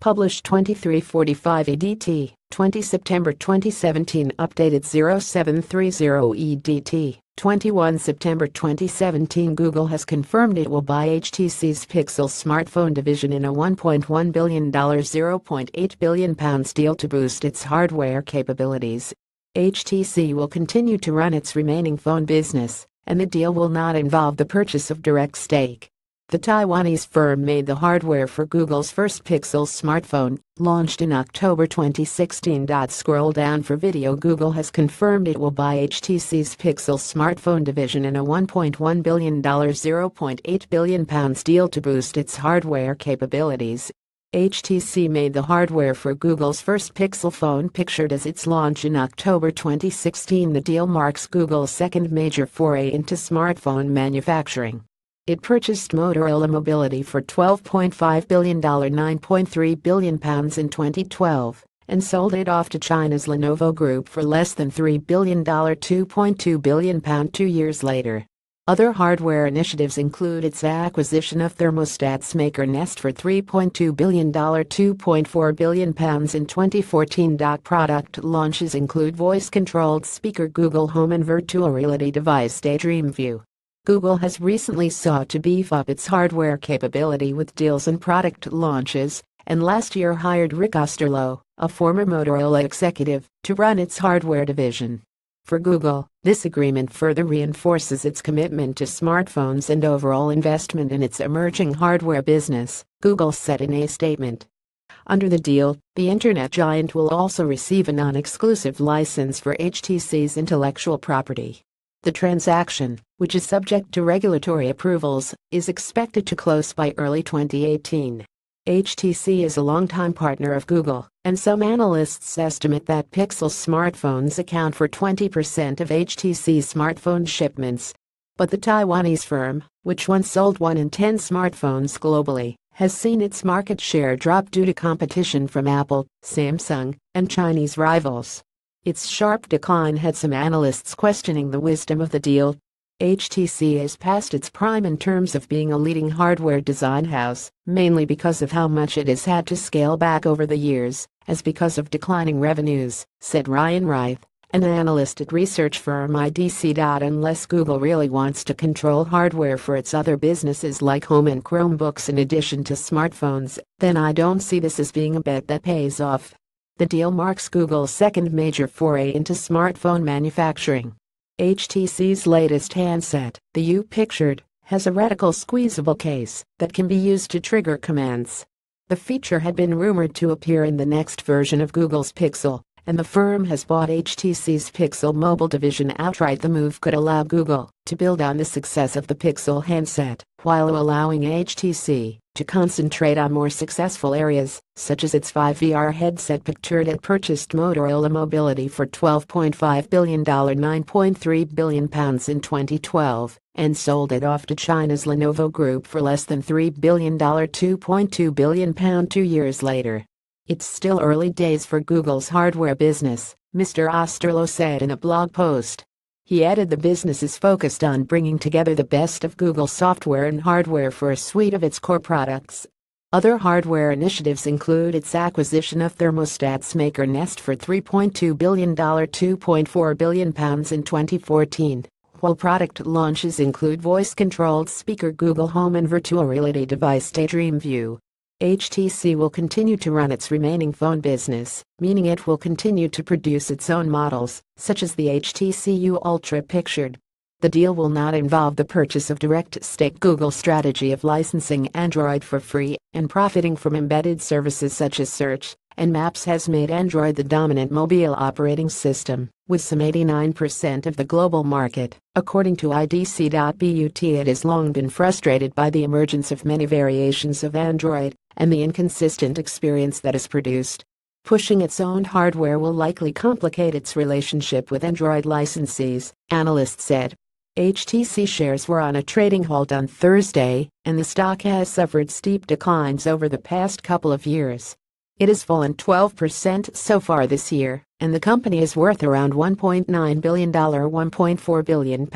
Published 2345 EDT, 20 September 2017. Updated 0730 EDT, 21 September 2017. Google has confirmed it will buy HTC's Pixel smartphone division in a $1.1 billion £0.8 billion deal to boost its hardware capabilities. HTC will continue to run its remaining phone business, and the deal will not involve the purchase of direct stake. The Taiwanese firm made the hardware for Google's first Pixel smartphone, launched in October 2016. Scroll down for video. Google has confirmed it will buy HTC's Pixel smartphone division in a $1.1 billion £0.8 billion deal to boost its hardware capabilities. HTC made the hardware for Google's first Pixel phone pictured as its launch in October 2016. The deal marks Google's second major foray into smartphone manufacturing. It purchased Motorola Mobility for $12.5 billion £9.3 billion in 2012, and sold it off to China's Lenovo Group for less than $3 billion £2.2 billion 2 years later. Other hardware initiatives include its acquisition of thermostats maker Nest for $3.2 billion £2.4 billion in 2014. Product launches include voice-controlled speaker Google Home and virtual reality device Daydream View. Google has recently sought to beef up its hardware capability with deals and product launches, and last year hired Rick Osterloh, a former Motorola executive, to run its hardware division. For Google, this agreement further reinforces its commitment to smartphones and overall investment in its emerging hardware business, Google said in a statement. Under the deal, the internet giant will also receive a non-exclusive license for HTC's intellectual property. The transaction, which is subject to regulatory approvals, is expected to close by early 2018. HTC is a longtime partner of Google, and some analysts estimate that Pixel smartphones account for 20% of HTC's smartphone shipments. But the Taiwanese firm, which once sold 1 in 10 smartphones globally, has seen its market share drop due to competition from Apple, Samsung, and Chinese rivals. Its sharp decline had some analysts questioning the wisdom of the deal. HTC is past its prime in terms of being a leading hardware design house, mainly because of how much it has had to scale back over the years, as because of declining revenues, said Ryan Reith, an analyst at research firm IDC. Unless Google really wants to control hardware for its other businesses like Home and Chromebooks in addition to smartphones, then I don't see this as being a bet that pays off. The deal marks Google's second major foray into smartphone manufacturing. HTC's latest handset, the U pictured, has a reticle squeezable case that can be used to trigger commands. The feature had been rumored to appear in the next version of Google's Pixel, and the firm has bought HTC's Pixel mobile division outright. The move could allow Google to build on the success of the Pixel handset, while allowing HTC to concentrate on more successful areas, such as its 5 VR headset pictured. It purchased Motorola Mobility for $12.5 billion £9.3 billion in 2012, and sold it off to China's Lenovo Group for less than $3 billion £2.2 billion 2 years later. It's still early days for Google's hardware business, Mr. Osterloh said in a blog post. He added the business is focused on bringing together the best of Google software and hardware for a suite of its core products. Other hardware initiatives include its acquisition of thermostats maker Nest for $3.2 billion £2.4 billion in 2014, while product launches include voice-controlled speaker Google Home and virtual reality device Daydream View. HTC will continue to run its remaining phone business, meaning it will continue to produce its own models, such as the HTC U Ultra pictured. The deal will not involve the purchase of direct stake. Google's strategy of licensing Android for free and profiting from embedded services such as search and maps has made Android the dominant mobile operating system, with some 89% of the global market, according to IDC.but. It has long been frustrated by the emergence of many variations of Android and the inconsistent experience that is produced. Pushing its own hardware will likely complicate its relationship with Android licensees, analysts said. HTC shares were on a trading halt on Thursday, and the stock has suffered steep declines over the past couple of years. It has fallen 12% so far this year, and the company is worth around $1.9 billion £1.4 billion.